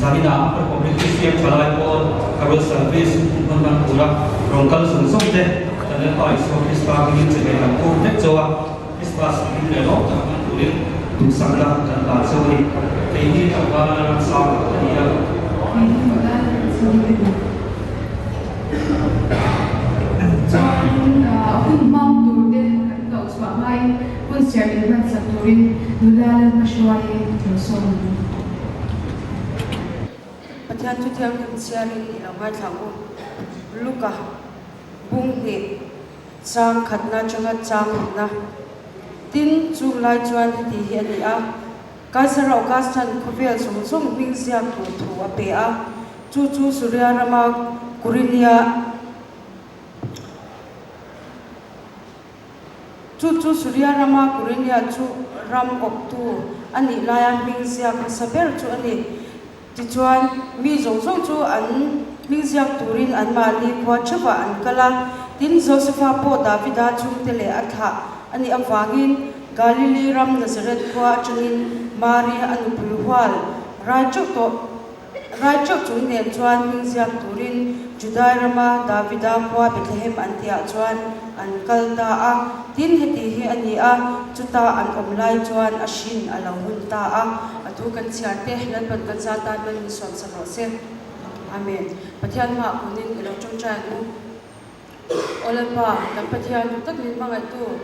Zalina Republic Christian Chalai Pol Carol Service Unban Pura Rongkal Sungsong De dan Pai So Krista Gini Cegelan Pur Tek Jawa Krista Singin Lelo Jangan Kulit Tusanglah dan Tasawri Ini Abang Sa Dia Mom to the those my was Jerry Saturin, Nulala Mashwai, Toson. Patihan tu tiang siari awal tahu, luka, bungi, cang katna jangan cang na, tin julai jual di hiania, kasar okasan kubil sungsung bingsia tu apea, cucu surya rama kurinia. Cucu Surya Rama Kurinya cu Ram Oktu ani layang bingsia kasaber cu ani tijuan mi zongsong cu an bingsia turin an mali kwa chava an kala tin Josepha po Davida cu tele atha ani awangin Galili Ram Nazareth kwa chungin Maria an pulwal Rajok cu ne chuan bingsia turin Judai Rama Davida kwa Bethlehem antia chuan an kalta a tin heti hi ani a chuta an omlai chuan a shin a lo hun ta a atu kan chiarte lan pan kan za ta man son sa ro se amen pathian ma kunin ilo chung cha nu olapa kan pathian tak ni mangai tu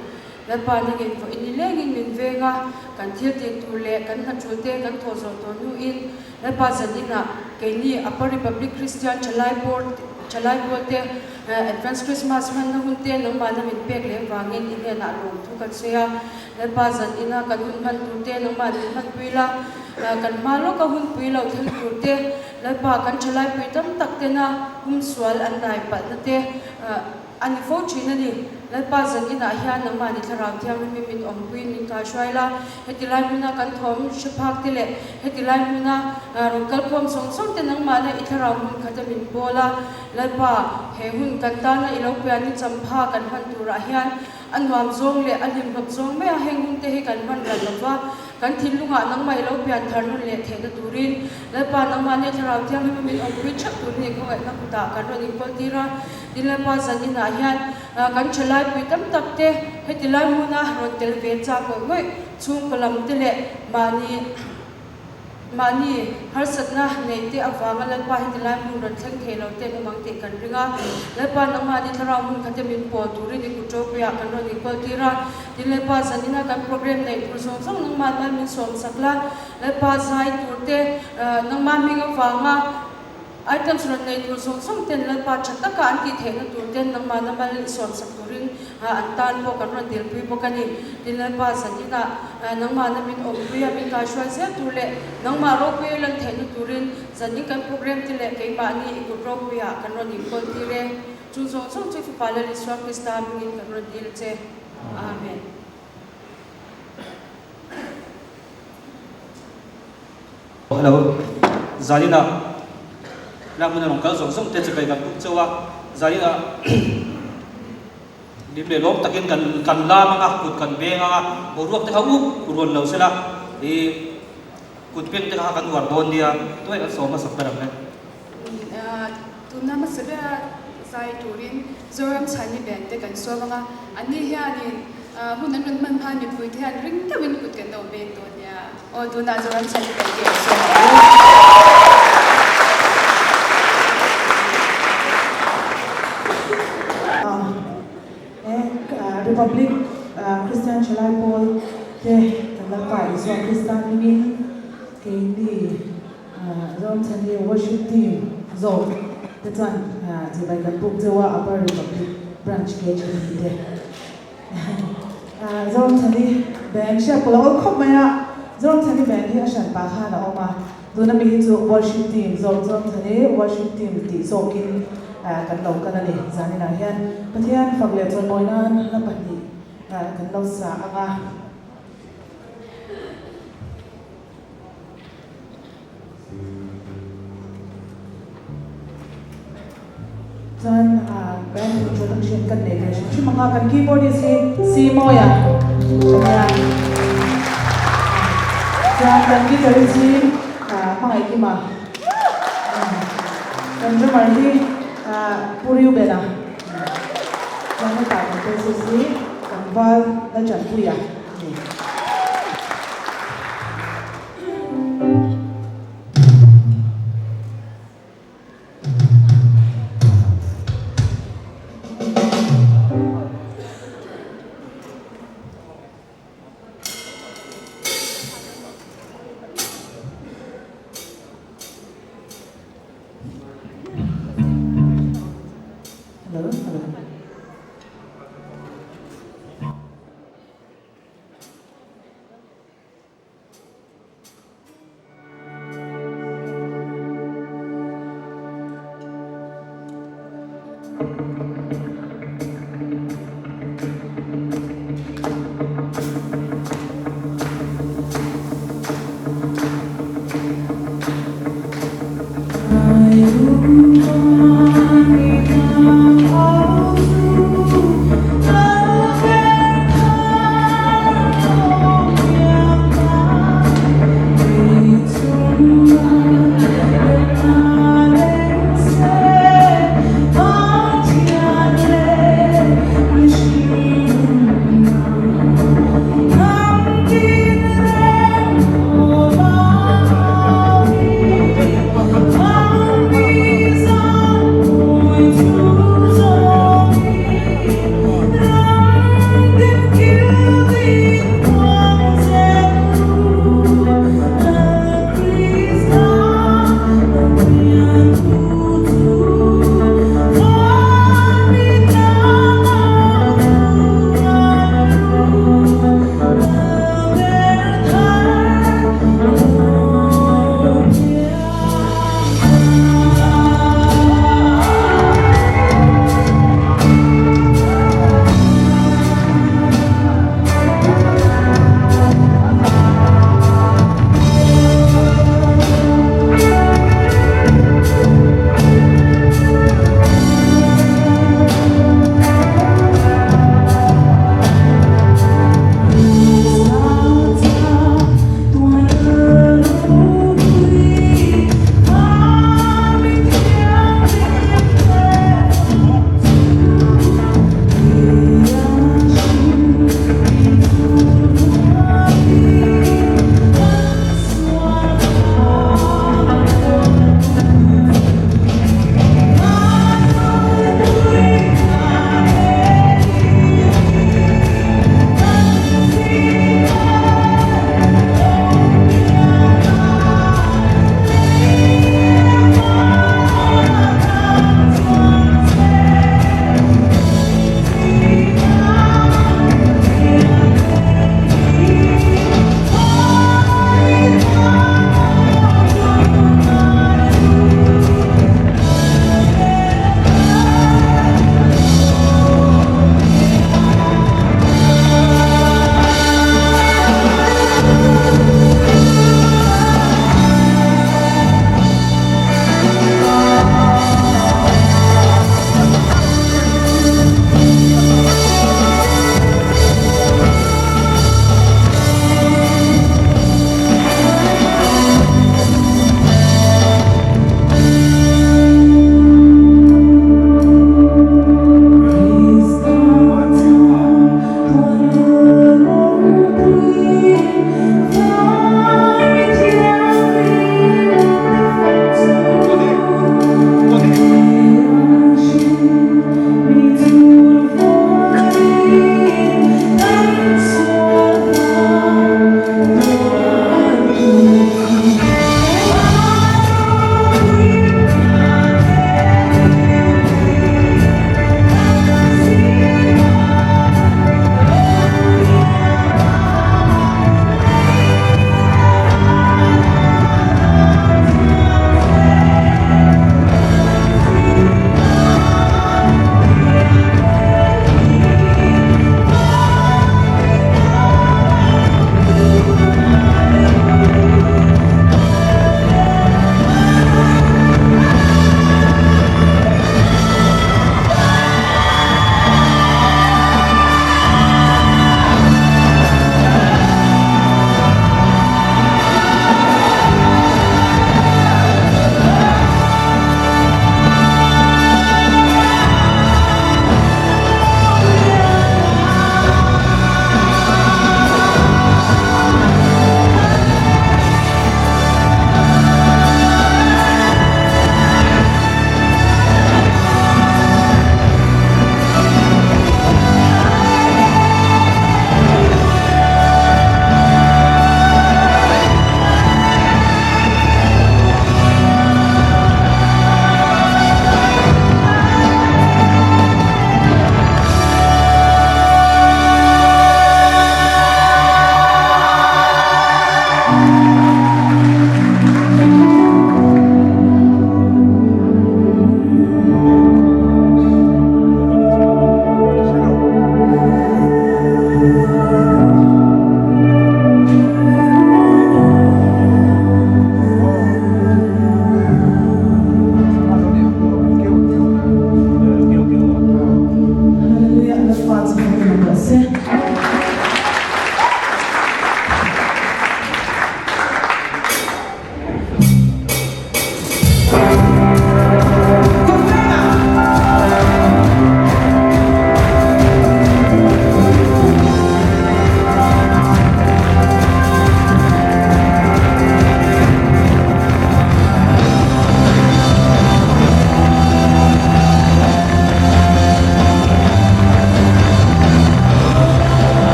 lapa ni gen fo ini lengin min venga kan thil te tu le kan na chulte kan tho zo to nu in lapa zanina ke ni upper republic christian chalai board te advance Christmas man na hunte nang mana min pek le wangin ine na rom thu kan seya le pa zan ina kan hun man tute nang man man puila kan malo ka hun puila thil tute le pa kan chalai pui tam tak te na swal an dai pa na te ani fo china ni le pa zan ina hian nang mani tharau thiang mi min om pui min ka shwaila hetilai muna kan thom shiphak te le hetilai muna rongkal khom song song te nang mana I tharau mun khata min bola le pa he hun kan ta na ilo pe ani champha kan han tura hian an nuam zong le an him hop zong me a heng hun te he kan man ran lawa kan thilunga nang mai lo pe an thar nun le the na turin le pa nang mani tharau thiang mi min om pui chak tur ni ko ai na kuta kan ro ni pol tira dile pa zanina hian kan chalai pui tam tak te hetilai muna ron tel ve cha ko ngoi chung kolam te le mani har satna nei te awanga lan pa hetilai mun ron thang thelo te mang te kan ringa le pa nang mani tharau mun khate min po turi ni ku chopya kan ro ni pol tira dile pa zanina kan program nei pur song song nang ma min som sakla le pa zai turte nang ma mi nga wanga items ron nei tur song song ten lan pa chatta ka anti thena tur ten nang mana mal son sak turin an tan po kan ron dil pui po kani dilan pa sanina nang mana min om pui min ka shwa se tur le nang ma ro pui lan thena turin zanin kan program ti le kai ma ni ku ro pui kan ron ni ko ti re chu song song chu pa la li swa krista min kan ron dil che amen hello Zalina lang muna rongkal song te chekai kan chawa zaina dim le lom takin kan la manga kut kan benga boruak te khau urun lo sela e kut pen te kan war bon dia to ai so ma sakta ram ne tuna masada sai turin zoram chani ben te kan so manga ani hiani hunan man phan ni pui the ring ta win kut kan do be to nya o tuna zoram chani ben ke so Republic Christian Chalai Pol te talakai so Christian min ke ni zon chani worship team zo te chan jibai kan puk jawa upper Republic branch ke chani de zon chani band sha pula khop maya zon chani band hi ashan pa kha na oma duna mi chu worship team zon chani worship team ti so kin kan lo kan ani zanina hian pathian fagle chon moinan la pati kan lo sa anga chan band introduction kan ne ke shi manga kan keyboard si moya chan kan guitar si mangai ki ma kan drummer hi puriu bela yang ta kan sesi kan val da jan puya hello hello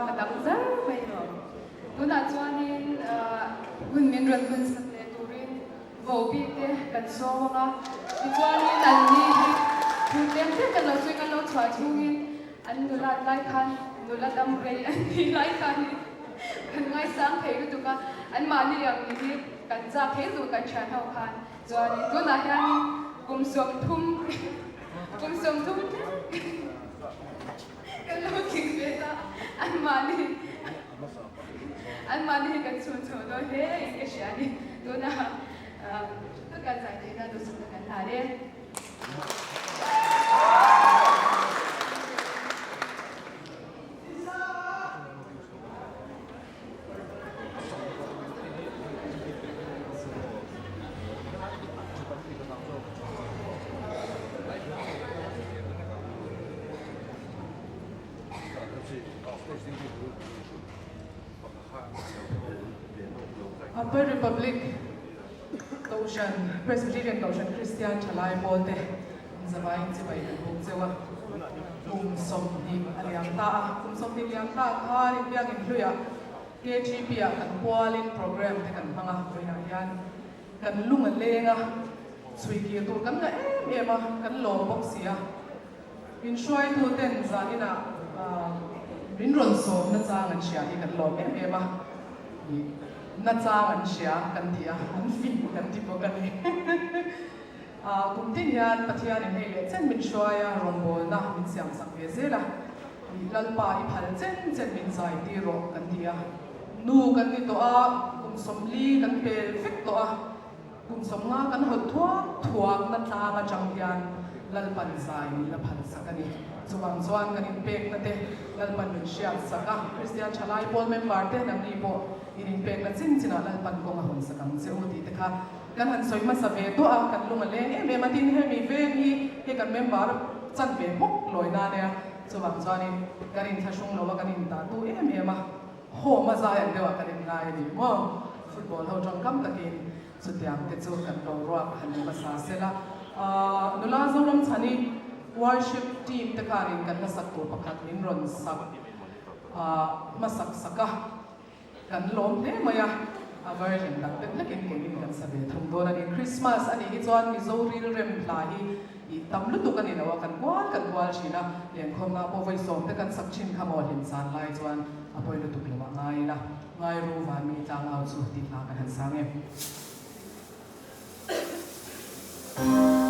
kadang zar mai ro tuna chuanin hun min ran hun sak le turin vo bi te kan so nga ti chuanin an ni thu tem te kan lo swing kan lo chwa chungin an nulat lai khan nulat am rei an ni lai khan kan ngai sang thei tu ka an ma ni yang ni kan cha thei tu kan chan hau khan chuanin tuna hian kum som thum kan lo king beta an mani kan chun do he ke shani tuna to kan sai te na do su kan thare Upper Republic Kaushan Presbyterian Kaushan Christian Chalai Bolte Zamai Zibai Zewa Som Ni Aliang Ta Som Ni Aliang Ta Hari Biang in Luya KGP kan Kualin program kan mga yan kan lungalenga Swiki tu kan na ema kan lo boxia in shoi tu ten zanina bin ron so na changan siya kan lo ema na changan siya kan dia an fi kan tipo kan ni kum tin yan pathian in hele chen min shoya rombol na min siang sak ve zela lalpa I phal chen min sai ti ro kan dia nu kan ni to a kum somli kan pel fik to a kum som nga kan hot thuak na ta nga chang yan lalpan sai la phan sakani chuwang chuan kan in pek na te lalpan min siya saka Christian Chalai Paul member te nam ni bo in pek na chin china lalpan ko nga hon sakang cheu ti te kha kan han soi ma sa ve to a kan lunga le me ma tin he mi ve ni he kan member chan ve mok loi na ne chuwang chuan in kan in thashung lo wa kan in ta tu me ma ho ma za ya dewa kan in ngai ni mo football ho jong kam takin sutiang te chu kan lo ro han ma sa sela nula zoram chani worship team te karin kan na sak to pakhat min ron sak masak saka kan lom le maya version dak te lekin ko in kan sabe thum do na ni Christmas ani hi chuan mi zo ril rem la hi I tam lu tu kan ina wa kan kwal china len khom na po voi som te kan sak chin khamo hin san lai chuan apoi lu tu lo ngai na ngai ru van mi chang au chu ti la kan han sang em I'm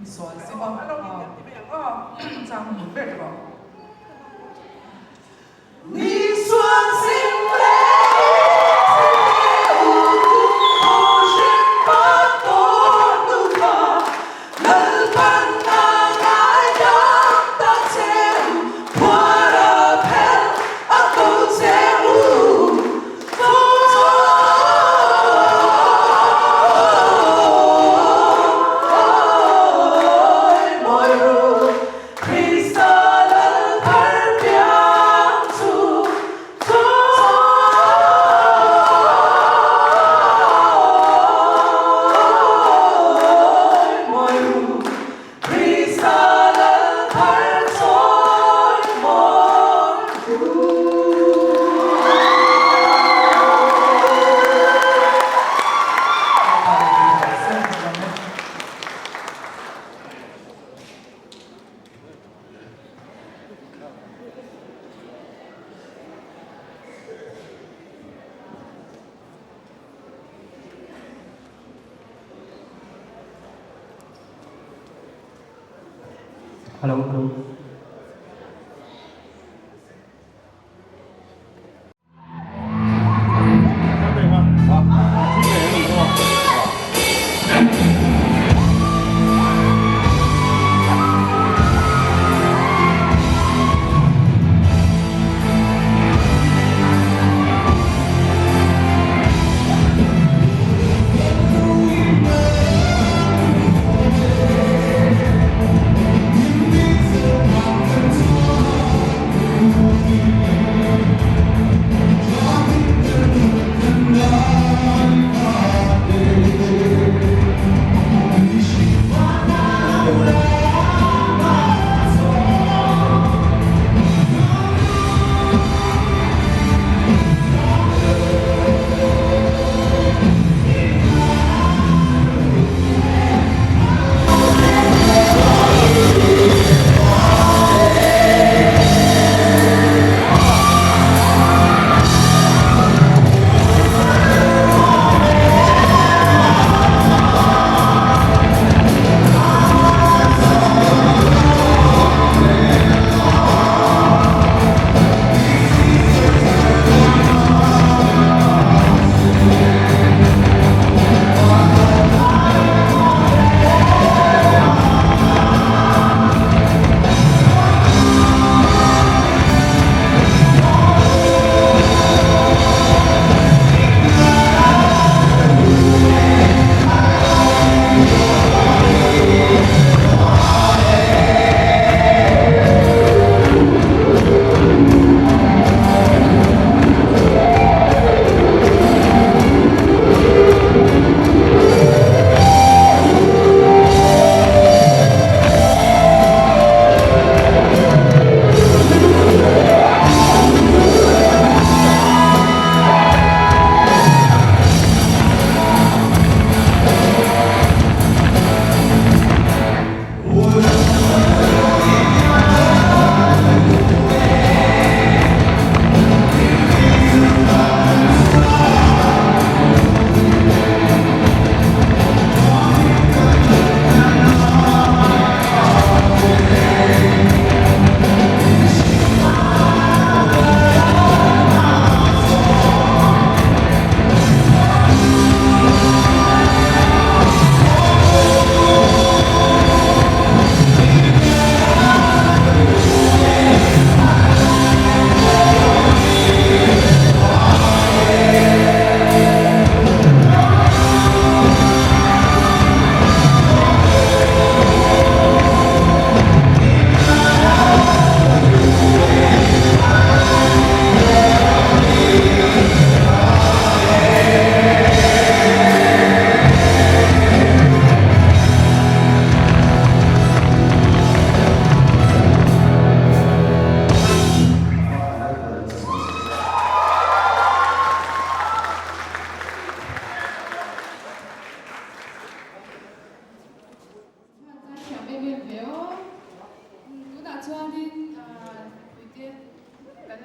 soi si ba chang mu be ba ni xuân xin lễ Hello.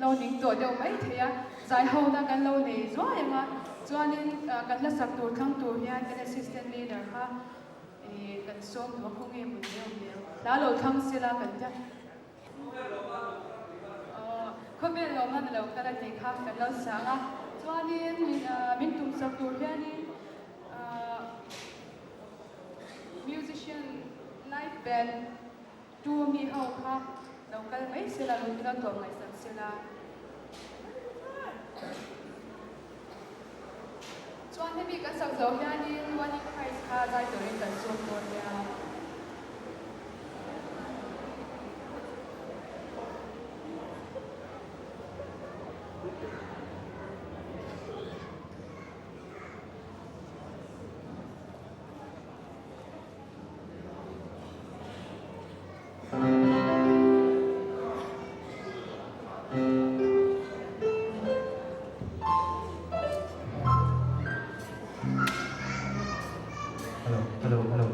lâu nín tuổi đều mấy thế à giải hậu na kan lâu này rồi mà cho nên kan là sắc tuổi khang tuổi hiền kan assistant leader ha kan som ma khong e mun ne la lo thang se la kan ja khobe lo man lo kala te kha kan lo sa nga chuanin min tum sa tur hianin musician live band tu mi hau kha lo kal mai se la lo kila to mai san se la chuan he bi ka sak zo hianin wani prize kha dai turin kan som ton ya Hello. Hello.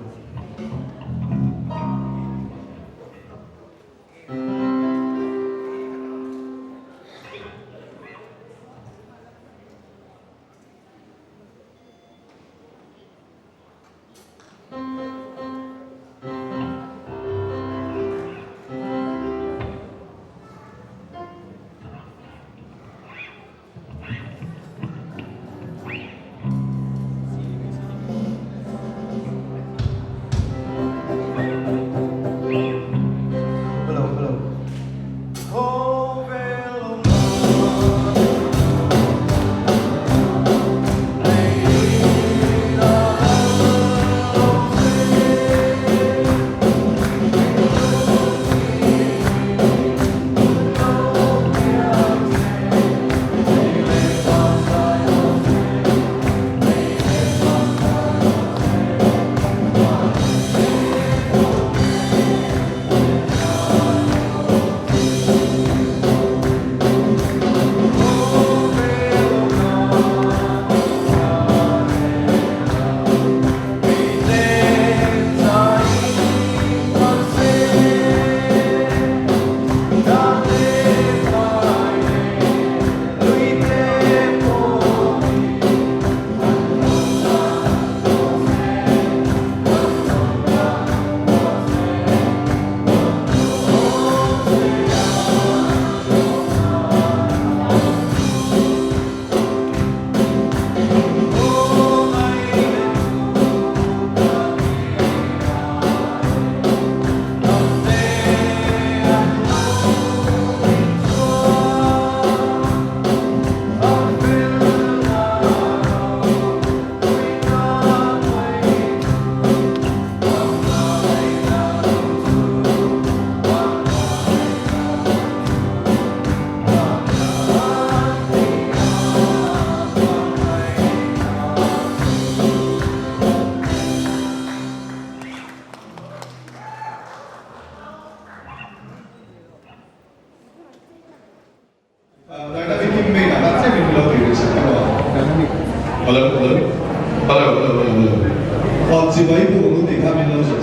Chị mấy vụ cũng tỉnh tham lâu rồi.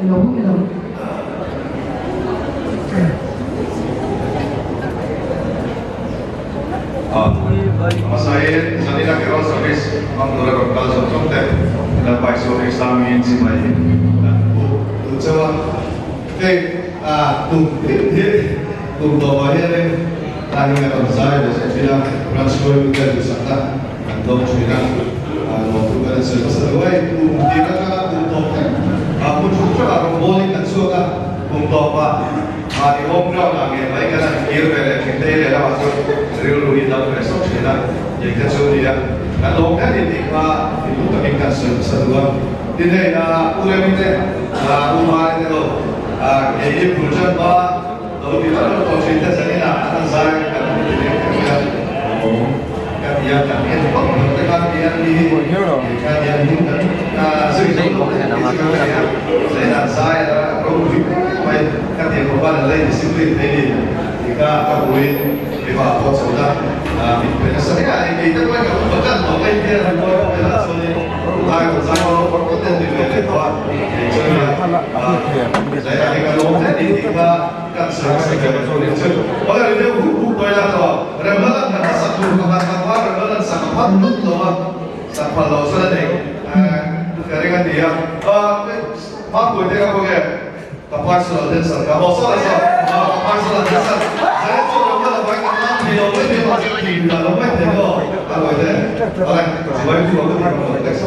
Hello. Saya sanira kira service menurut lokal contoh deh. Dan baik sore Islami si mai. Dan tu coba. Tum bawa ini tadi kata saya bilang transfer kita di sana. Untuk bilang waktu kan sesuai tu kita kan untuk aku juga orang boleh kan suka untuk apa. Di omrah lagi, baik kan kiri balik kita ini adalah waktu serius kita besok kita jadi kecuali ya. Kalau kan ini kita itu tertinggal sesuatu. Tidak ya, ulah kita rumah itu jadi perusahaan bah. Kalau kita kalau cerita sini nak anak saya kan ini kan dia kan ini kan dia ini kan dia ini kan saya baik kan dia berbuat lain disiplin ini jika kabui lewat pot sudah biasanya kita kan bukan mungkin dia berbuat saya berkonten di lewat saya kalau tadi kita kan oleh itu buku banyak tu remalan dan satu kata-kata remalan sangat patut loh sangat loh sudah deh keringan dia 막 보이대가 거기에 parcel 됐어. 가보서 parcel 됐어. 잘 좀 여기다 봐야 돼. 너무 되고 진짜 너무 되고 하고 이제 지금 좀 너무 됐어.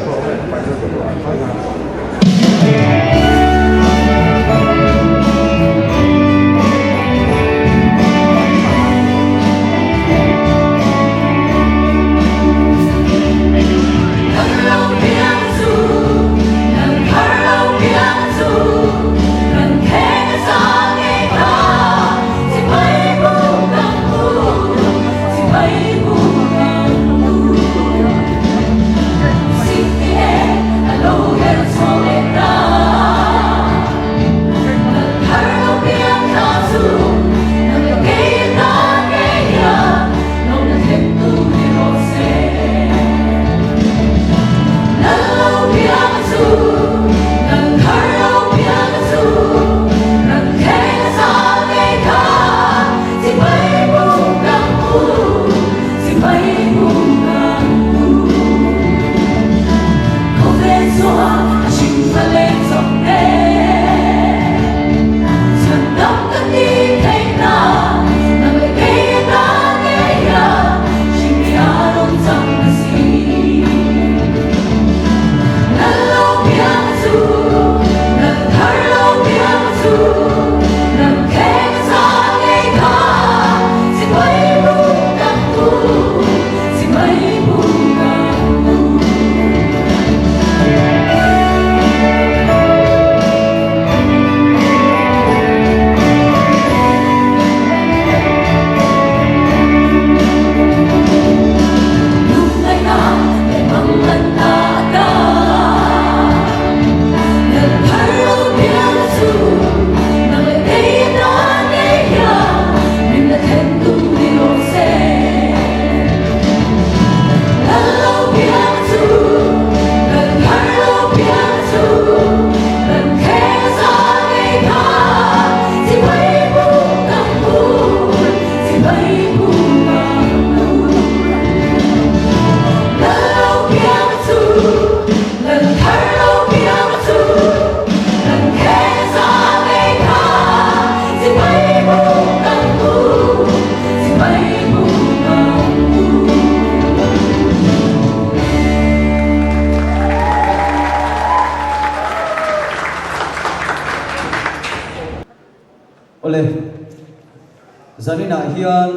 Zanina hian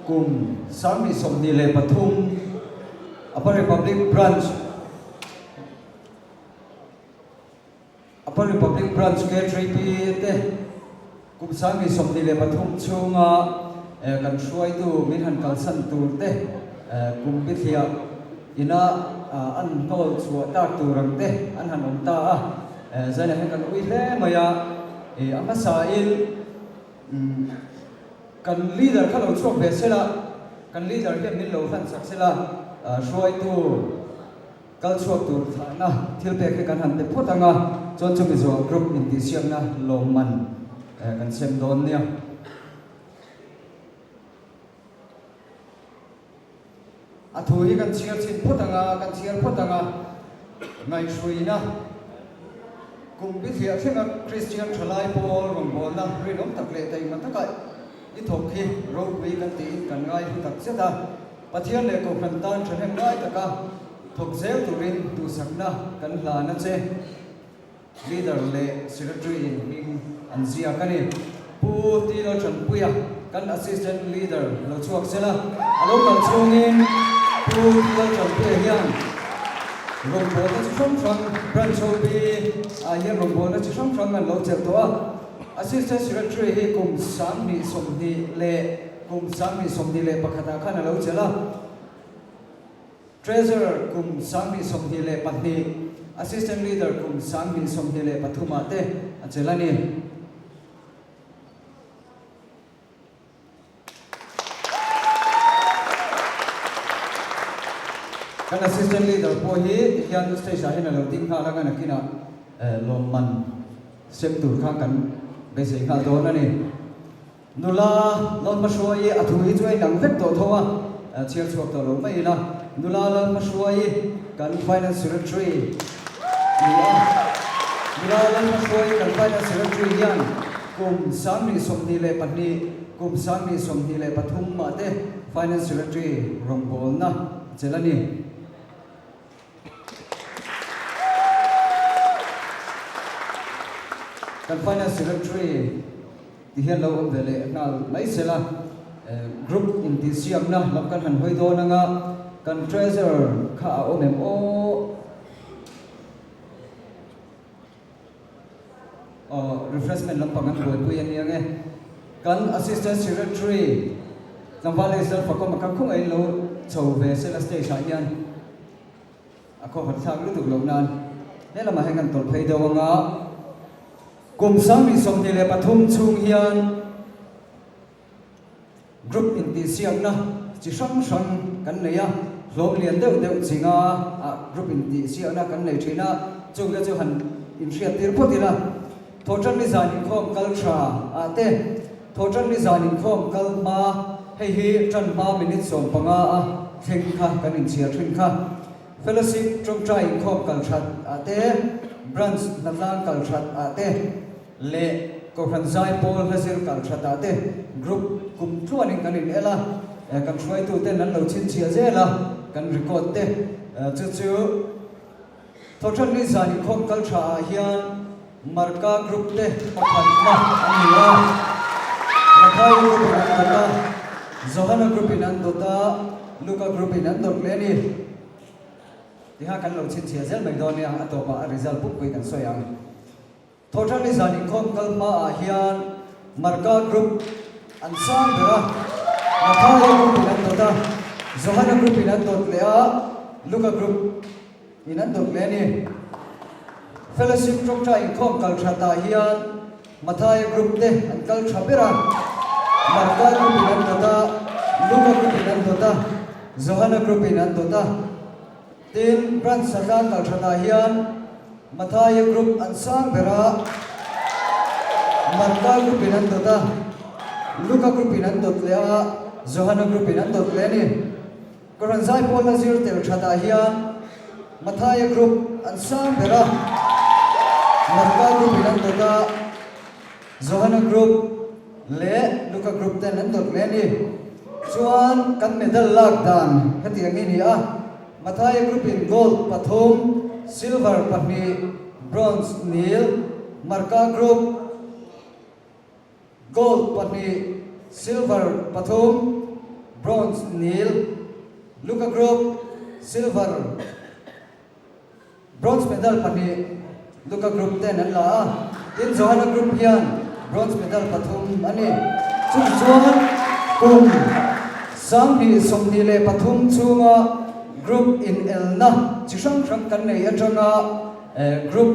kum sami somni le pathum Upper Republic branch K3P te kum sami somni le pathum chunga kan shuai tu min han kalsan tur te kum bithia ina an kol chu ta turang te an han om ta zana he kan ui le maya amasail kan leader khalo chok ve sela kan leader ke min lo han sak sela shuai tu kal chok tur thana thil pe ke kan han te photanga chon chu mi zo group in ti siam na longman kan sem don nia athu hi kan chiar chin photanga ngai shuina kum bi thia thenga Christian thalai pol rong bol na rinom takle tai man takai I thok hi road way kan ti kan ngai tak seta pathian le ko kan tan thren ngai taka thok zel turin tu sakna kan hla na che leader le secretary in anzia kani pu ti lo chan puya kan assistant leader lo chuak sela alo kan chungin pu ti lo chan puya hian rong bo na chong branch bi a hian rong bo na chong an lo chel to a Assistant Secretary hi kum samni somni le pakhata khana lo chela Treasurer kum samni somni le pathni Assistant Leader kum samni somni le pathuma te achelani kan Assistant Leader po hi hian stage a hena lo ding kha la kana kina lomman sem tur kha kan basic hal do na ni nula lon mashwai athu hi choi nang vek to thowa chiar chuak to lo mai na nula lon mashwai kan finance secretary Bilalan masoi kalpana secretary yan kum sangni somni le patni kum sangni somni le pathum mate finance secretary rongbol na chelani kan finance secretary dihian lo vele nal mai sela group in the siam na lamkan han hoi do na nga kan treasurer kha ommo refreshment lampangan buat ku yan yang kan assistant secretary nambale sel fakom makakung ai lo chau ve sel station yan ako hat thang lu tuk lo nan ne lama hengan tol phei do nga kum sang ni som ni le pathum chung hian group in ti siam na chi sang sang kan nei a lom lian deuh deuh chinga group in ti siam na kan nei thina chung le chu han in ria tir potila thotan ni zanin khom kaltra ate thotan ni zanin khom kalma hei hi tran ma minute som panga a theng kha kan in chia thrin kha fellowship trong trai khom kalthat ate branch natlang kalthat ate le ko khan zai pol hazir kalthat ate group kum thuanin kan in ela kan try tu te nan lo chin chia zela kan record te chu chu thotan ni zanin khom kaltra hian marka group te pakhat na ania nathai group in andota zohana group in andota luka group in andot leni diha kan lo chin chia zel mai donia atopa result book koi kan soyang total is an income kalma hian marka group ansang bera nathai group in andota zohana group in andot lea luka group in andot leni fellowship trokta income kalthata hian mathai group te an kalthabera marka group in andota luka group in andota zohana group in andota tin branch sajan kalthata hian mathai group an sang bera marka group in andota luka group in andot lea zohana group in andot leni koranzai pol nazir tel thata hian mathai group an sang bera marka group in andota zohana group le luka group ten andot leni chuan kan medal lak dan hetiang ini mathai group in gold pathum silver pahni bronze nil marka group gold pahni silver pathum bronze nil luka group silver bronze medal pahni luka group ten an la tin zohana group hian bronze medal pathum ani chuan kum samni somni le pathum chunga group in elna chisang sang kan nei atanga group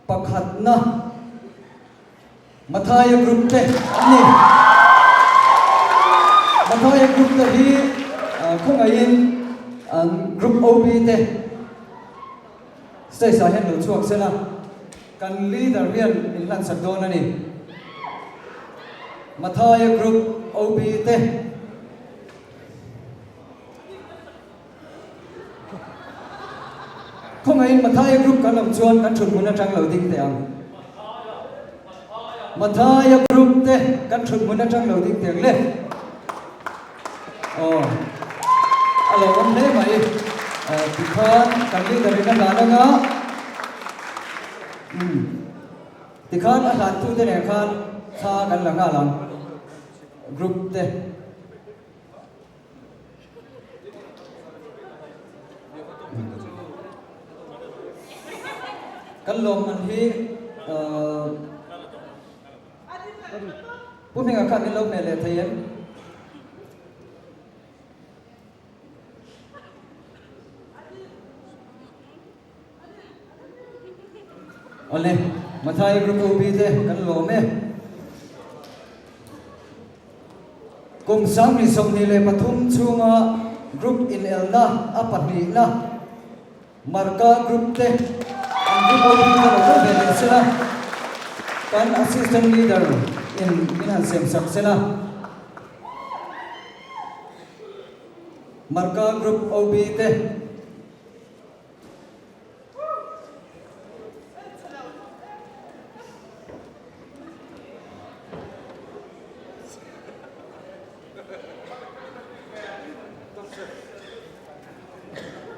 pakhat na mathai group te ani mathai group te hi khongain group OB te stay sa hen lo chuak sela kan leader rian in lan sakdon ani mathai group OB te không ai mathai group kan lam chuan kan thun mun atang lo ding te ang mathai group te kan thun mun atang lo ding te le alo om le mai tikhan kan leader in la na nga tikhan a han tu te ne khan tha kan la nga lam group te kan lom man hi pu pheng akha min lo me le thayen ole mathai group OB te kan lo me kum sang ni som ni le pathum chunga group in elna apani na marka group te group OB ka lo be sela kan assistant leader in minan sem sak sela marka group OB te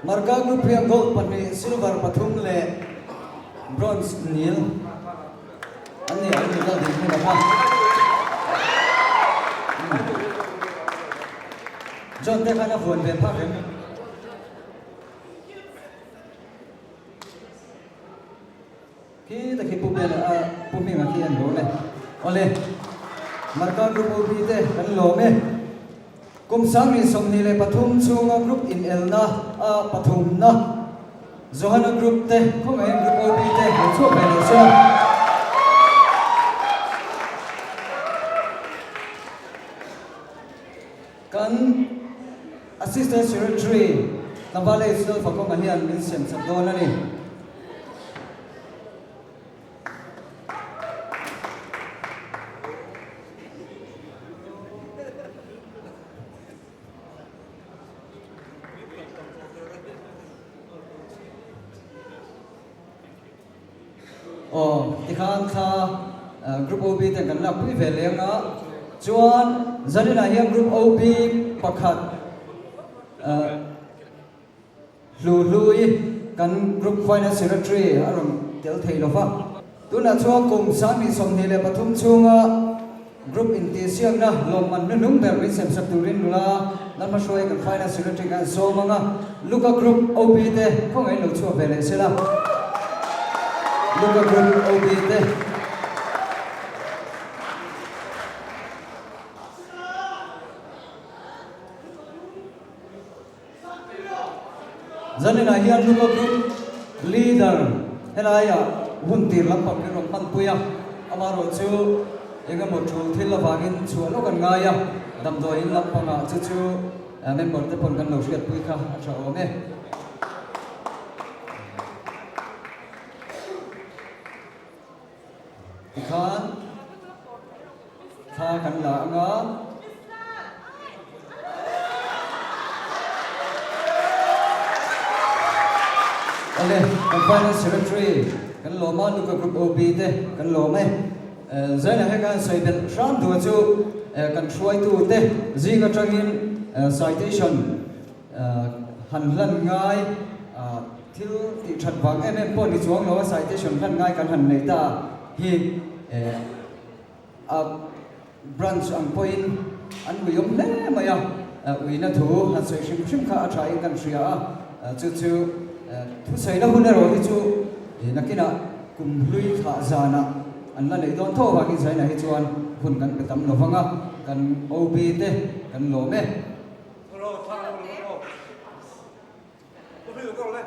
Marka group yang gold pani silver pathum le bronze nil ani la din na ha John te kana phone ve pha ke ki ta ki pu be la pu mi ma ki an go le ole Marka group obi te kan lo me kum sang ni som ni le pathum chunga group in elna a pathum na Zohana group te khong ai group obi te ho chu be le so kan assistant secretary Nambale Isnol Fakong Alian Vincent Sabdona ni tikhan kha group OB te kan la pui ve lenga chuan zanina hian group OB pakhat lui kan group finance secretary arom tel thei lova tuna chuan kum sami somni le pathum chunga group in siam na lomman nu nung ber risem sakturin la lamma shoi kan finance secretary kan somanga luka group OB te khongai lo chu ve le sela Luka group OB te zanina hian luka group leader helaya huntir lampam ni rom pan puya amaro chu enga mo thu thil la wangin chu lo kan ngaya dam do in lampanga chu member te pon kan lo riat pui kha atha ome Ikan kan la nga Ole kan finance secretary kan lo ma luka group OB te kan lo mai zaina he kan sai ben ram du chu kan throi tu te zinga tangin citation hanlan ngai thil ti that wang em pon ni chuang lo citation kan ngai kan han nei ta hi branch ang point an uyom le maya uina thu han sai shim kha athai kan ria chu thu sai na hun ro hi chu nakina kum lui kha zana an la nei don tho wa ki sai na hi chuan hun kan petam lo wanga kan OB te kan lo me ro tha ro ko bi ko le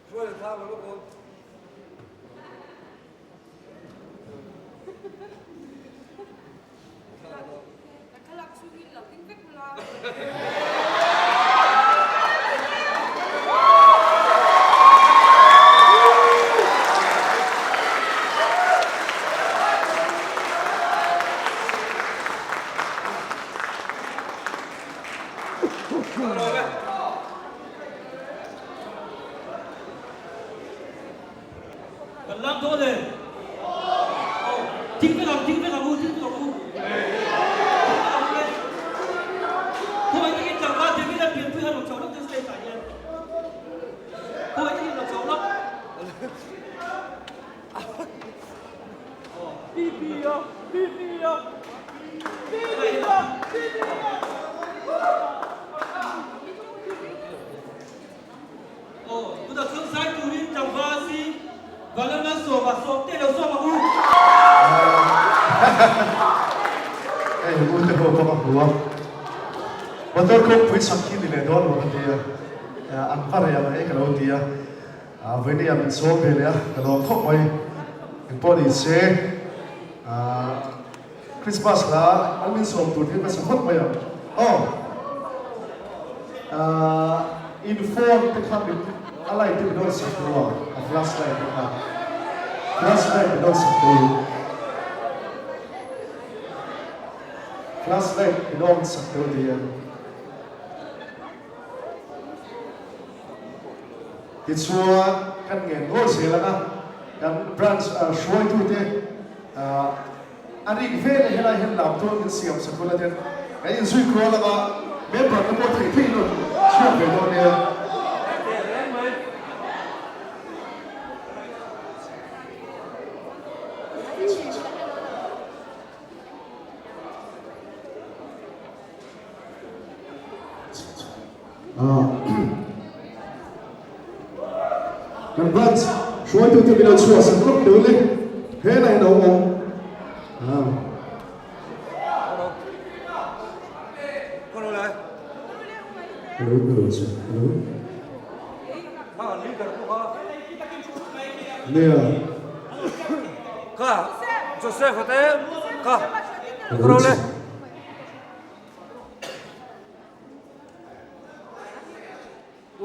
chuan tha lo ko Làm thôi lên. Tính cái làm u. Thôi anh ấy chẳng qua thì biết là biến phi hơn một cháu lắm trên xe phải nhiên. Thôi anh ấy là cháu lắm. Pipi yo. Bây giờ thương sai tù đi chẳng qua gì. Và lần lần sổ tên đầu sổ mà u. Ê, u te ho pa hua. Wa to ko pui sakhi ni le don wa dia. An par ya mai ka lo dia. Ve ni am so be le ka lo khop mai. Body se Christmas la an min som tu ni ka sa khop mai. In form te kham bi alai te don sa tu last night we don't support. Last night we don't support it's kan ngen go sela na kan branch shoi tu te ari vele hela hen lam to in siam sakula den ai in sui ko la ba member ko thei thei lo siap begonia. Kan bat, suai tu tu bila suai sebelum tu le, hena hena umum. Hello, hello, sir. Hello. Nea. Ka, Joseph ate, ka. Krole.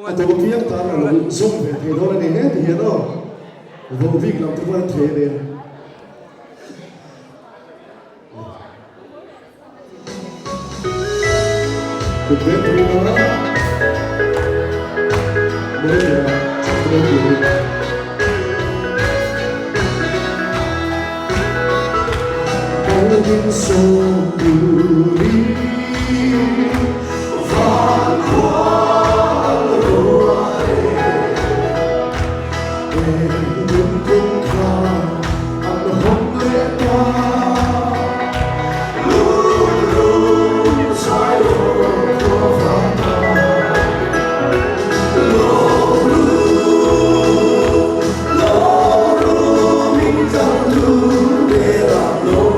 Atau biar tanah lalu zoom berarti orang ni ni dia no. Atau biar lam tu pun trade dia. Kemudian terima. Boleh ya. Angin sendiri Vakuan ruai Endun kungkang Ang hong leta Lulun sayo Kovata Loru Mintang tu Derang lo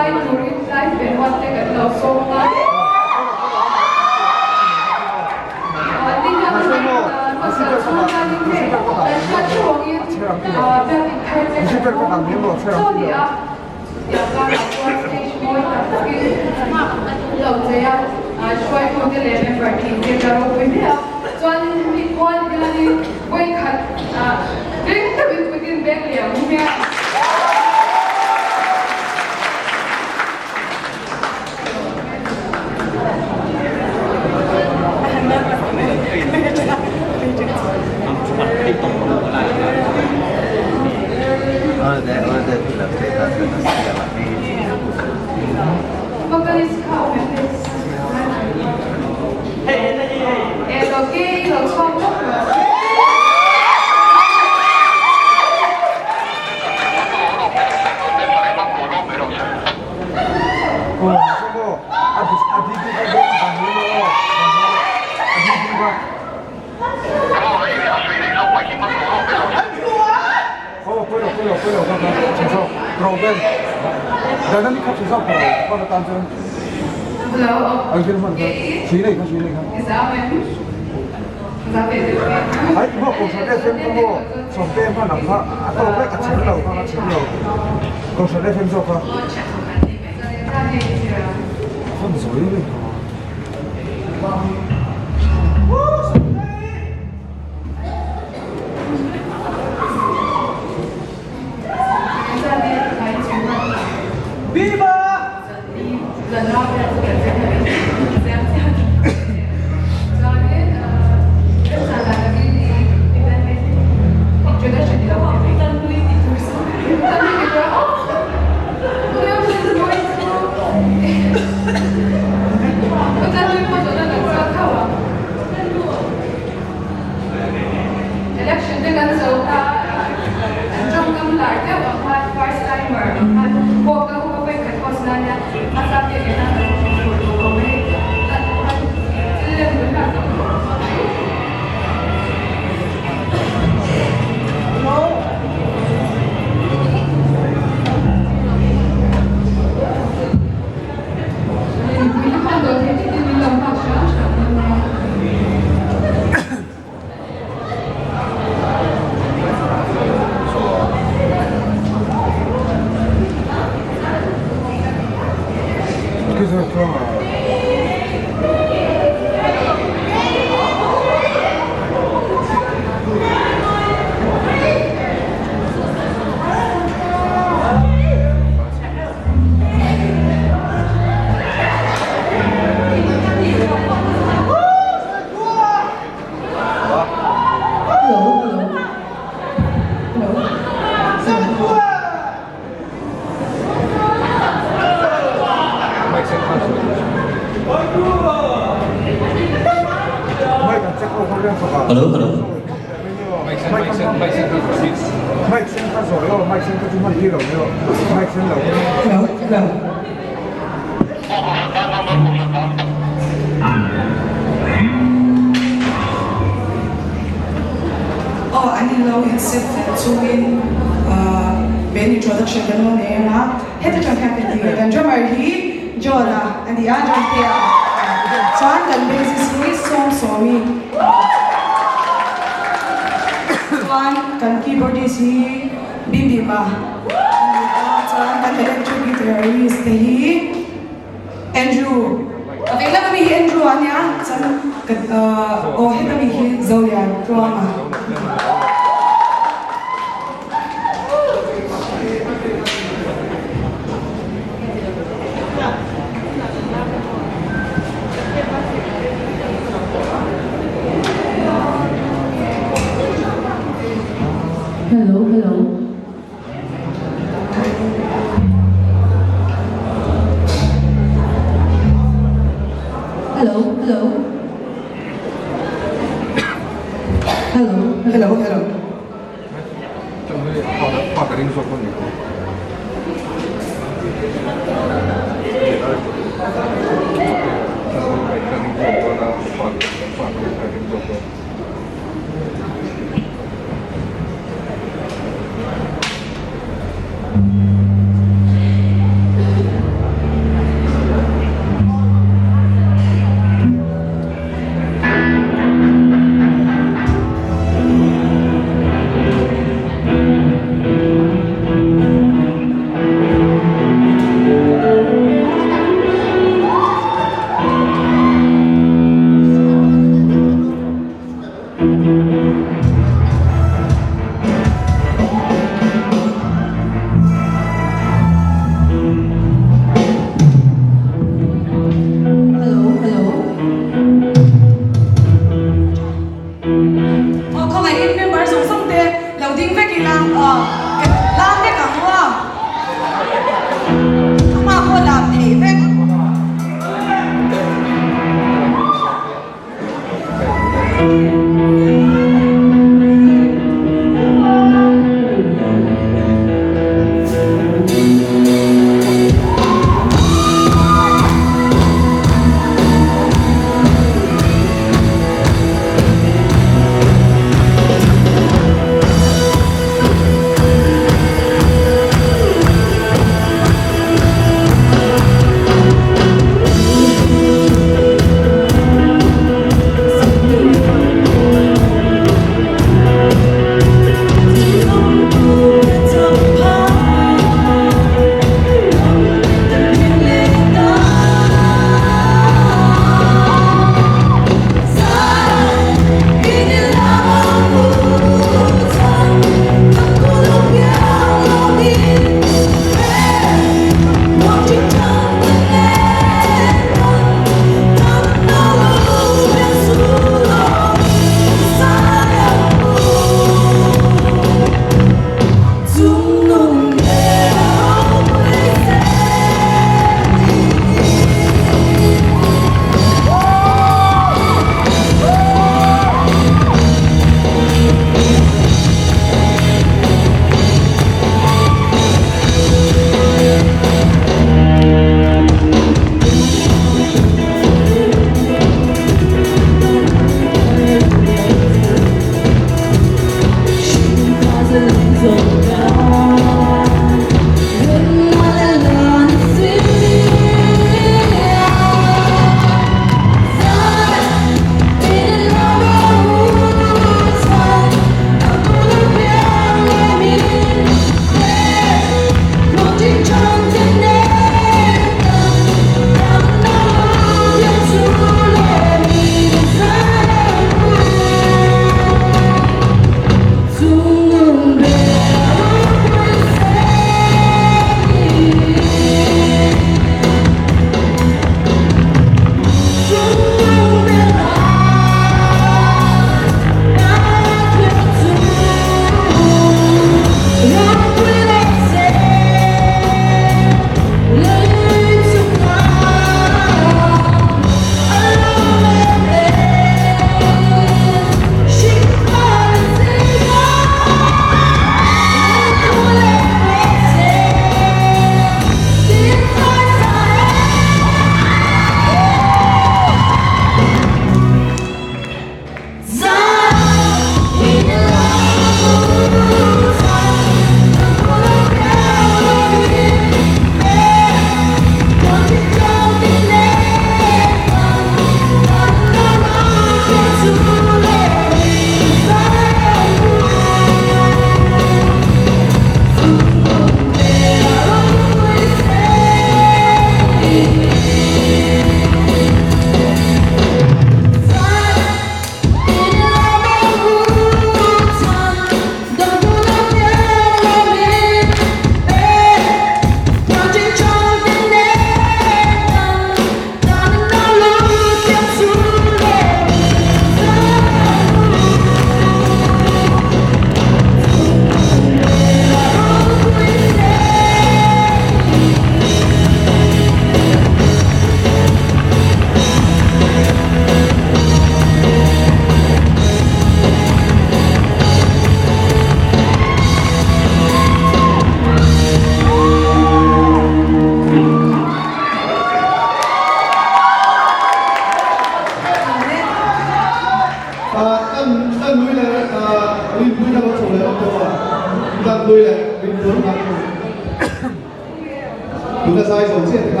线你看。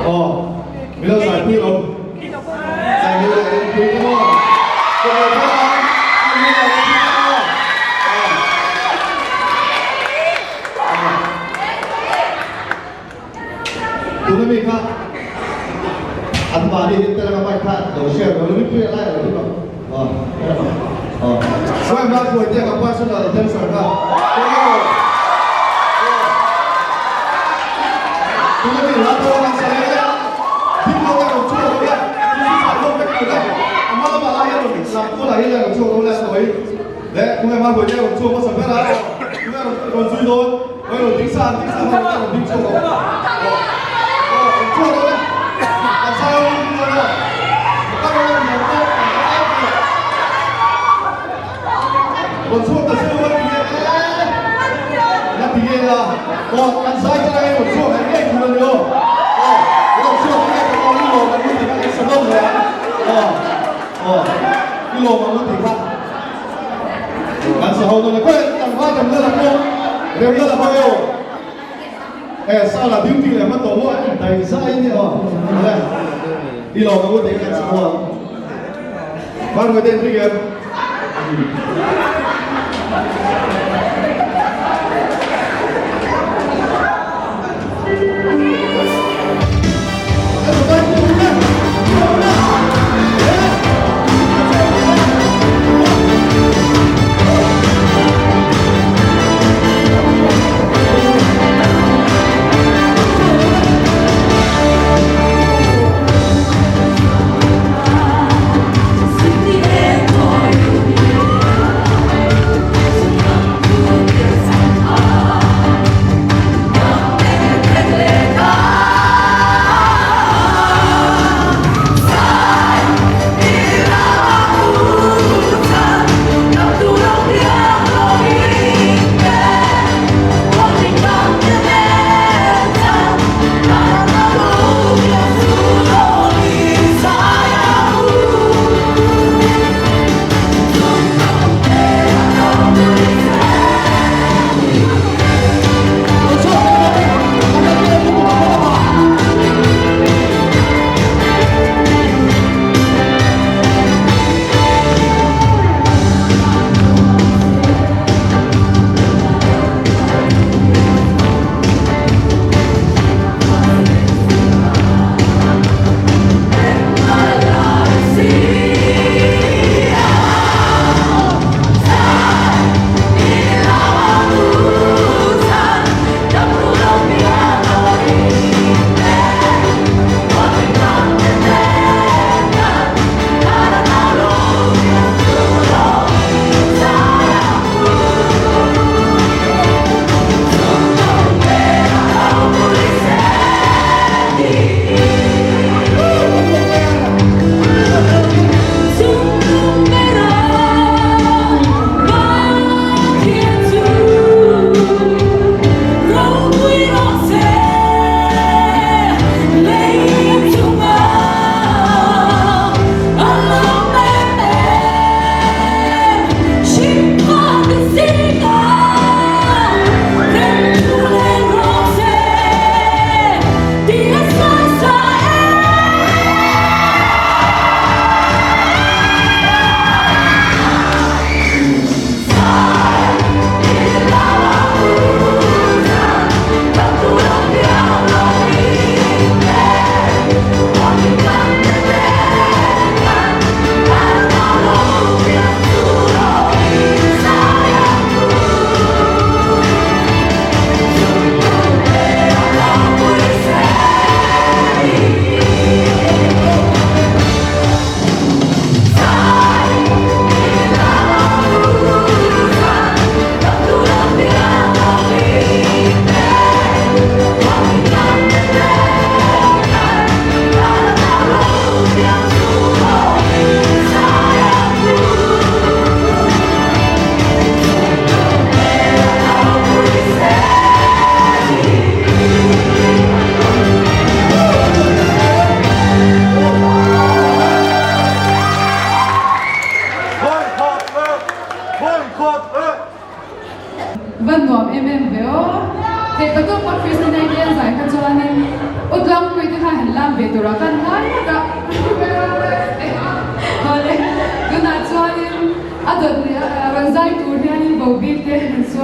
哦，没有甩屁龙，在没有人推过，这个非常没有人推过，ดูไม่มีครับอันบาดีแต่ละไม่พลาดเราเชื่อเราไม่เปลี่ยนอะไรเราที่แบบ所以嘛，我这个关系了，真是的。你们比拉多那些人，听到那种错误的，你是反动的，对不对？我们把那些人拉过来，那种错误的所谓，来，我们把我这种错误什么来，我们我最多，我有第三，我有第错误，错误的，啊，才有错误的，刚刚那个错。我错的是我底下，那底下的，我按sai这来我错还累出来了，我错还累我一路我们底下什么人，一路我们底下，那时候呢，快等快等热了不？热了朋友，哎，上了丢地了，我懂我，等一下一点哦，对不对？一路我们底下什么？关于这个。Sentire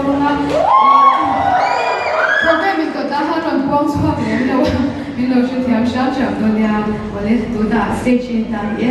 Songa program in ko ta han on pong so min lo shi thiam sha cha do nya wale tu da stage in ta ye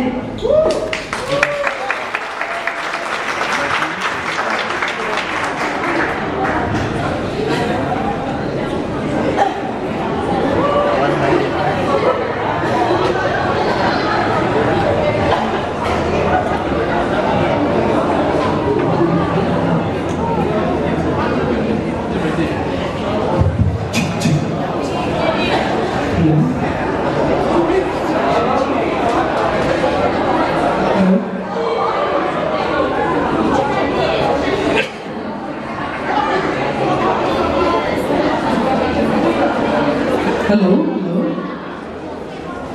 Hello,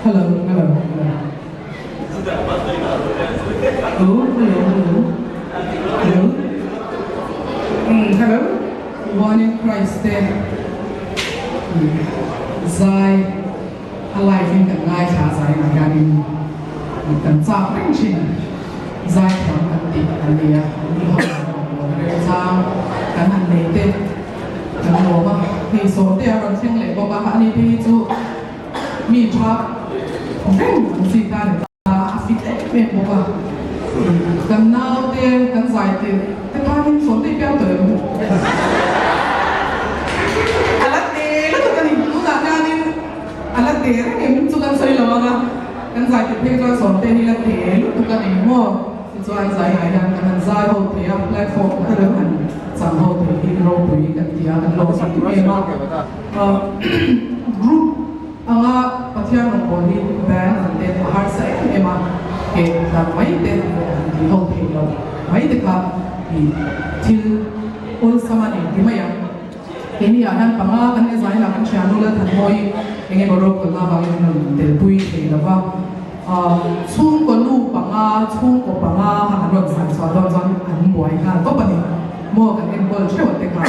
hello, hello, hello. Oh, hello, hello, hello. Hello. One in Christ there. Zai, alive in the night as I am getting. You can talk mention. Zai from the idea. You have a native. Kan lupa, hei so dia orang sing lek bawa hari ni tu, mi chap, kan si kan asyik lek bawa. Kan now dia kan saya dia, tapi so dia piau tu. Alat dia, tu kan ni, tu tak ada ni, alat dia ni tu kan saya lawan kan saya dia piau so dia ni alat dia, tu kan ni mo. Soal saya yang kan saya hotel platform ada kan sama hotel hero beri dan dia kan lo satu memang group anga patian nombori band dan har saya memang ke dan mai dan di hotel lo mai dekat di til ul sama ni di mana ini akan panga kan saya lakukan channel lah tan moi ingin berok kalau bagi del bui ke lepas chung ko lu panga chung ko panga ha ron san so ron zon an boi ka to pani mo kan en bol che te ka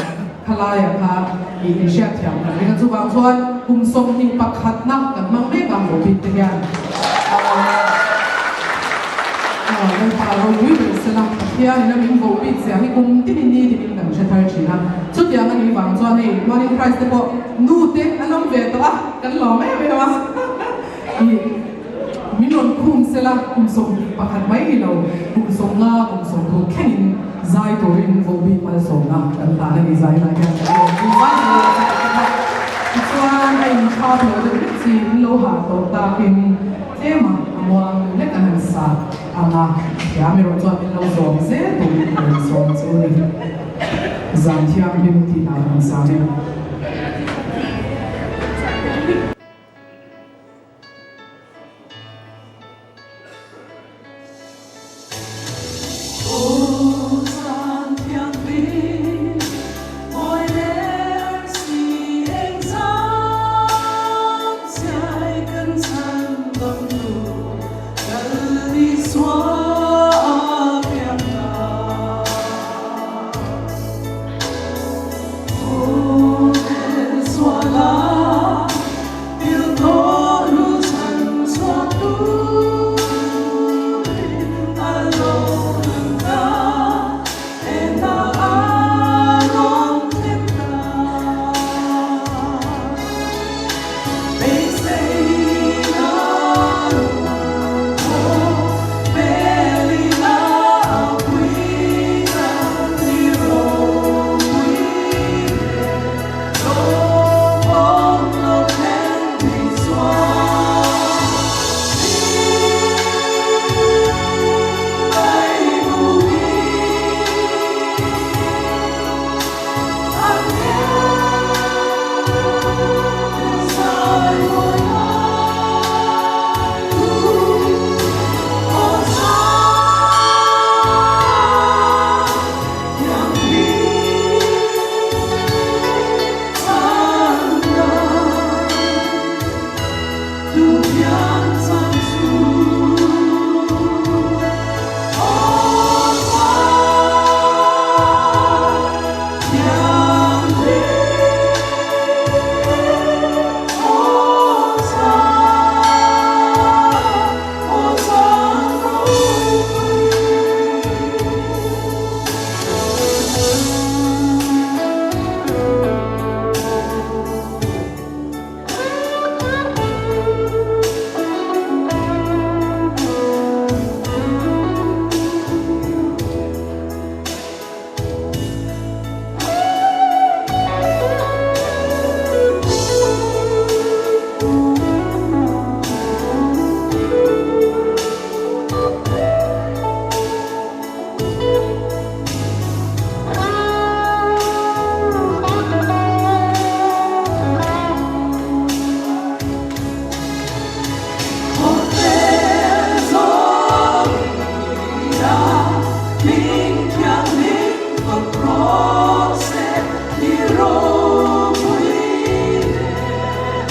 khala ya ka i sha thiam na ri ka chu bang chuan kum som ni pakhat na kan mang me ka mo bit te yan kan pa ro wi be se la ya ni na min go bit se hi kum ti ni ti min kan che thar chi na chu ya na ni bang chuan ei morning price te po nu te along ve to kan lo me ve wa minon kum sela kum som pakhat mai ni lo kum som nga kum som ko khenin zai to rin vo bi mal som na kan ta na ni zai na ya kum mai ni chuan ai ni kha lo de chi lo ha to ta kin tema amwang le kan sa anga ya mi ro chuan min lo som se to ni som chu ni zan thiam bim ti na sa ne Oh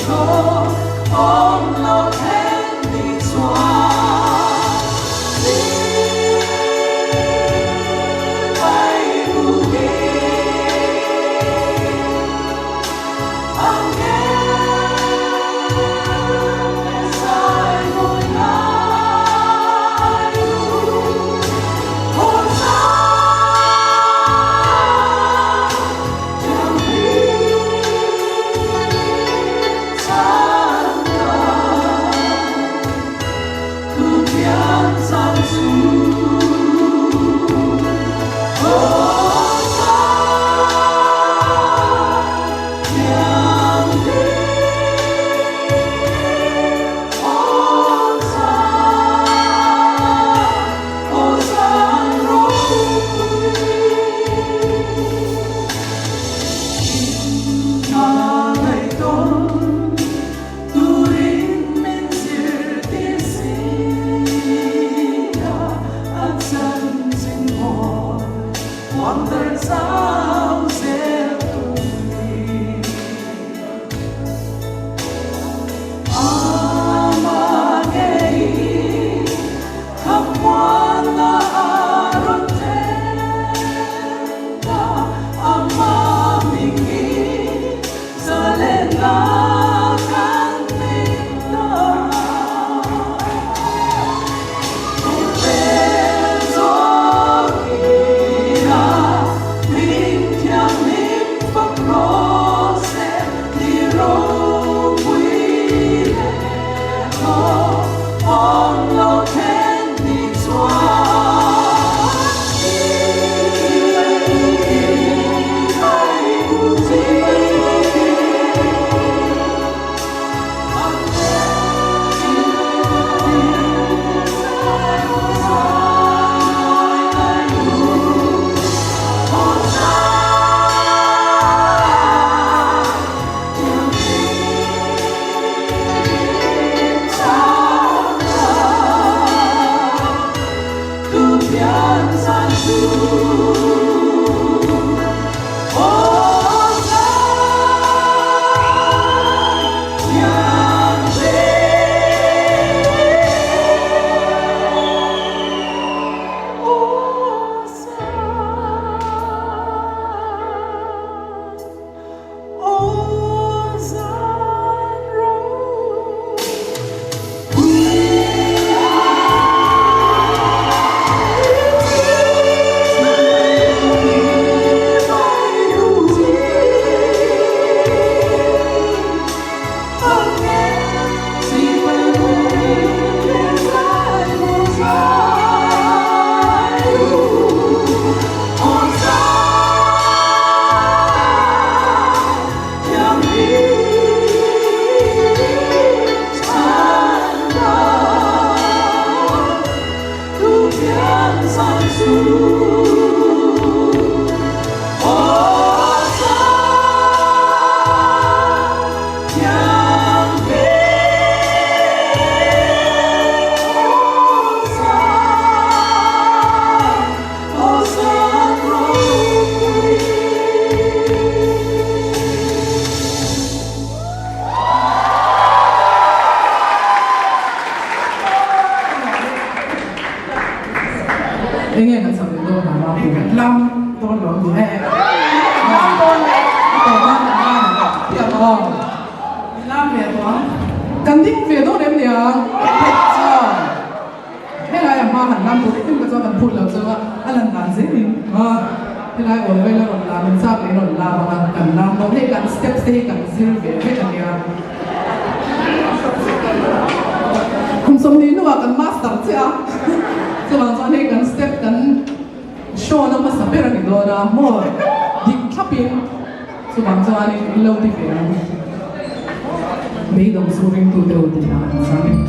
Hãy subscribe cho kênh Ghiền Mì Gõ để không bỏ lỡ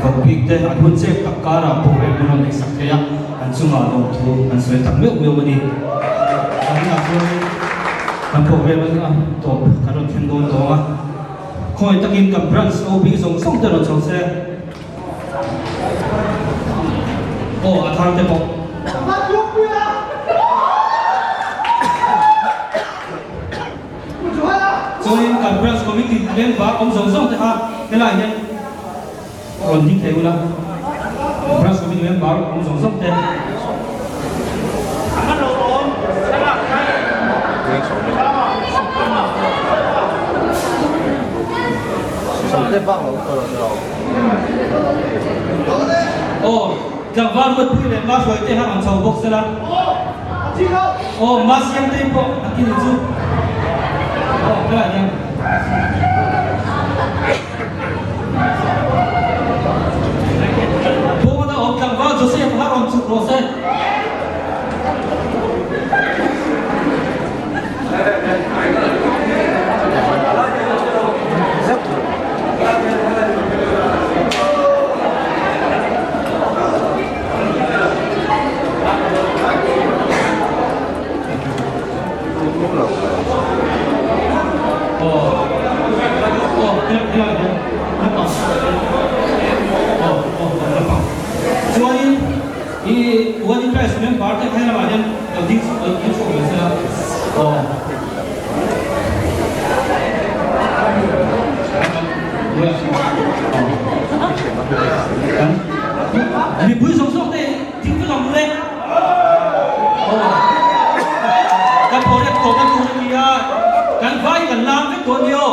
khẩu bị tê anh muốn xếp các cá ra bộ về nó này sắc thế anh chung ở đồng thu anh sẽ tặng nước miêu mà đi anh là tôi anh bộ về mình tổ các đội thiên đồn đó khôi tắc in cầm brand OB dùng xong từ nó trong xe anh thằng thế bộ cho nên cầm brand committee lên và ông dùng xong thế cái này nhé còn những thế là brand committee lên và ông dùng xong thế chẳng van vượt quy định mà rồi thế hàng sầu bốc xe là mà xem tên bộ anh kia chứ cái này nha bố mà ông chẳng van Joseph hát ông chụp rồi xe Uwan interest men party hai na bajan din so mesela ni bui song song te ting ko long le kan pore ko kan tu ni ya kan vai kan lam ve to dio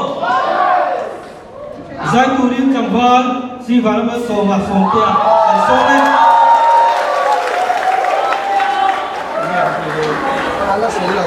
zai turin kan van si van ma so ma so te kan so le ala selo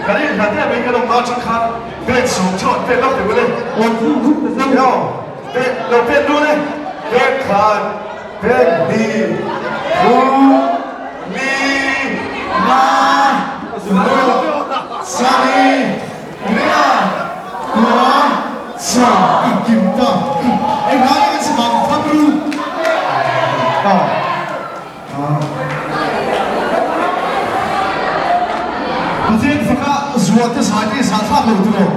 cái này là thế mình cái đồng bào chắc khăn cái sống chọn cái lóc được lên ổn thu hút được sao nhau cái đầu tiên luôn đấy cái khăn cái đi thu mi ma sani nia của sa kim ta em nói cái sự bằng pháp luôn Bây giờ phải ruột cái sai cái sản phẩm được rồi.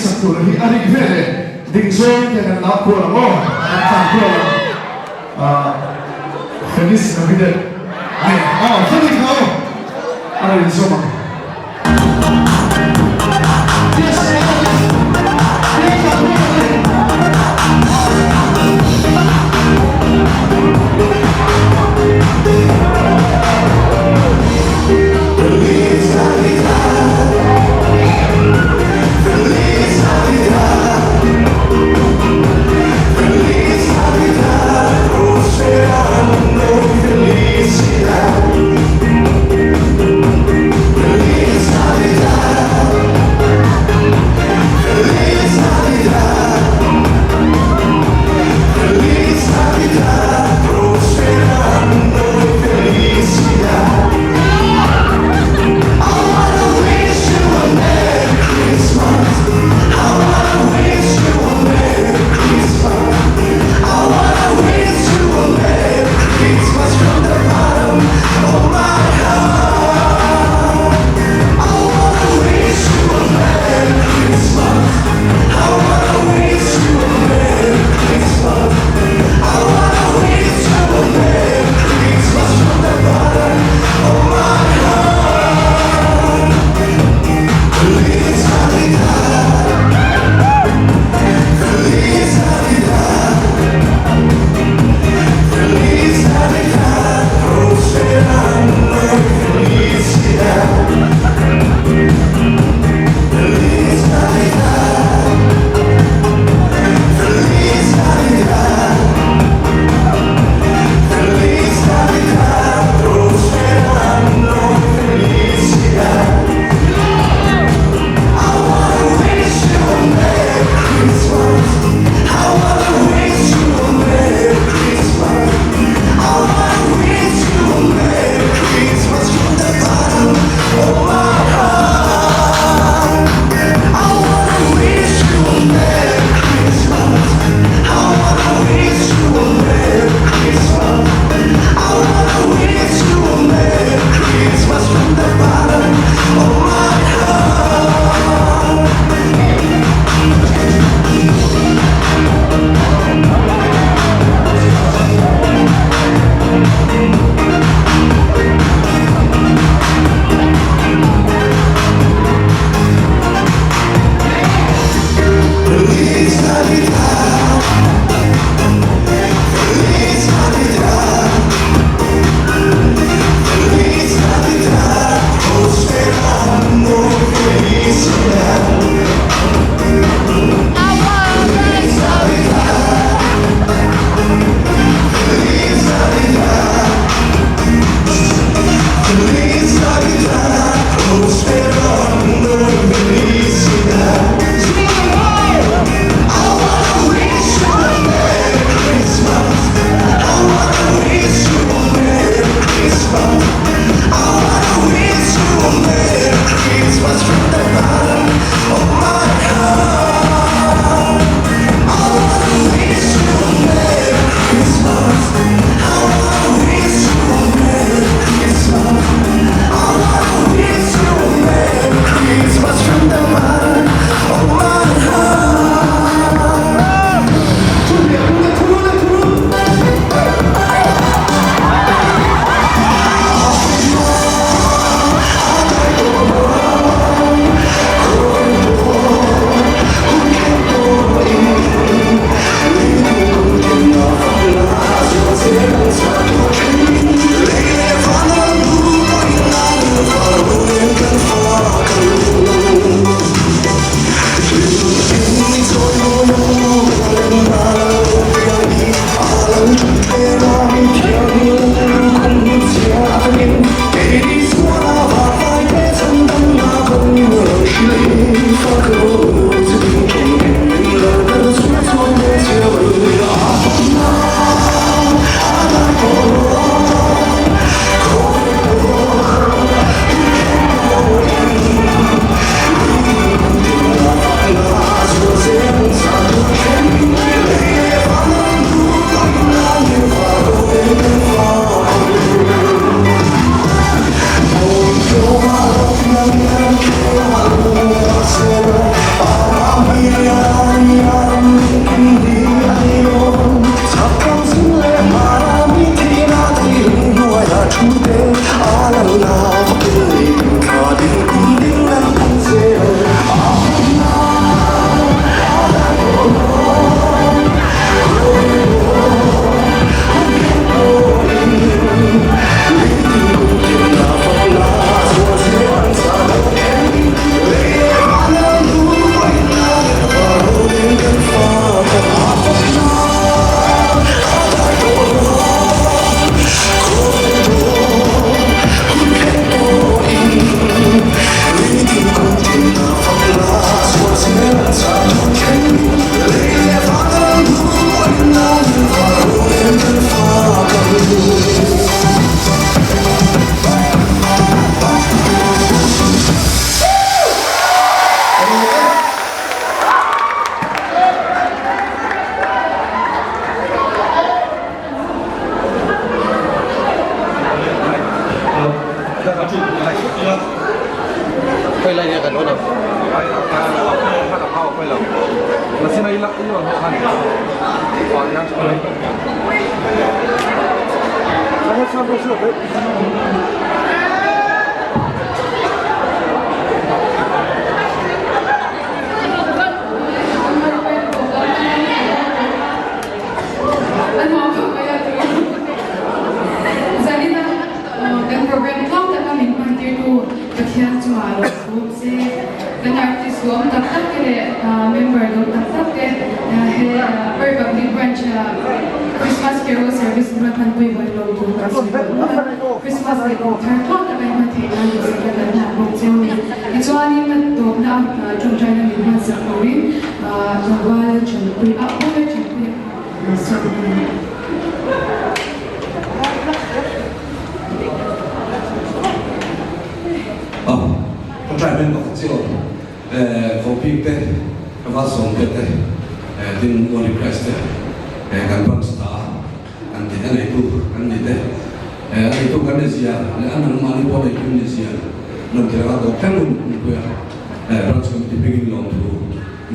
saktura hi ari vele ding zoi ke na ko la mo ta ko feliz navidad ai feliz no ari zoma Feliz Navidad. Christmas Carol Service Marathon po yung Christmas Day po. Tarpon na kayo matailan sa kagad na po. Ito anin na ito na chung chay na minman sa Korean. Tungwal, chung kuy ako na chung kuy. So, con trai bên bọc chiều có pin tê và sống tê tê tin Holy Christ tê kan bang star kan tê anh ấy tu kan đi tê anh ấy tu kan đi gì à anh ấy mani bỏ lại kan đi gì à nằm theo cái đó kan luôn quên bang sống thì begin long tu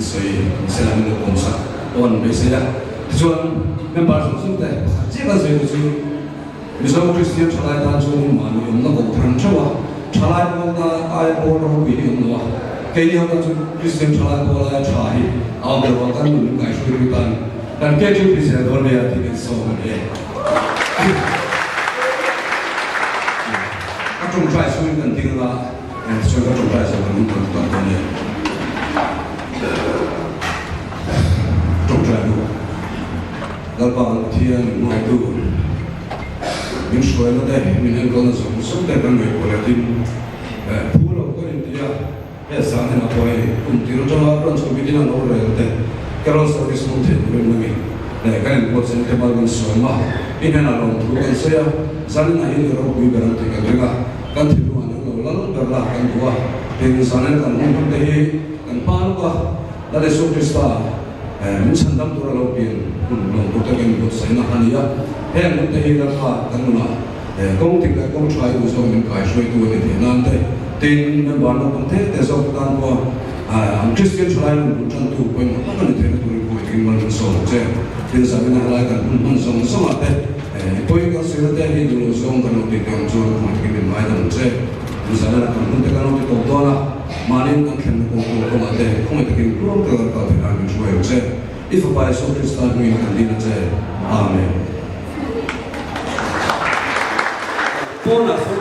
soi sẽ làm được công sắc còn bây giờ cho nên bảo sống tê chỉ là gì chứ 미성 크리스티안 차라이 단순히 많이 없는 거 그렇죠. 차라이 뭔가 아예 보러 비디오 나와. 괜히 한번 좀 크리스티안 차라이 보라야 차이. 아무도 안 가는 거 아시겠지만 난 깨질 비슷해 돌려야 되겠어. 각종 트라이 수행된 dingen 저희가 좀 트라이 수행된 것도 같더니 좀 트라이고 날방 티엔 뭐도 mình soi nó đây mình ăn con nó sống đây con người của là tin phú lộc có những điều bây giờ sáng thì nó coi cùng tiếng cho nó còn số video nó rồi đây cái đó sau khi xong thì mình để cái này một số cái bao mình soi mà in là lòng thú cái xe sáng này thì nó quý bạn thì cái này cái thứ mà nó lâu lắm là cái của thì sáng này còn không thấy còn bao qua là để số Christa mình sẵn tâm tôi là lâu tiền lòng tôi cái một sai nó hành ya he một cái là pha cái nó công ty cái công trai của mình cái suy tôi thì nên thế tin nên bảo nó không thế để sau cái của Christian trai mình chân tu quên nó không thể tôi của cái mình sống chứ thì sao cái này lại cái mình sống sống ở đây tôi cái sự đây thì tôi sống cái nó thì cái chỗ của cái mình mai làm chứ thì sao là cái mình cái nó thì tốt đó là mà nên cái khen của tôi ở đây không phải cái luôn cái thì làm mìnhជួយchứ if a by so Christian mình cái đi là chứ amen. Bona foi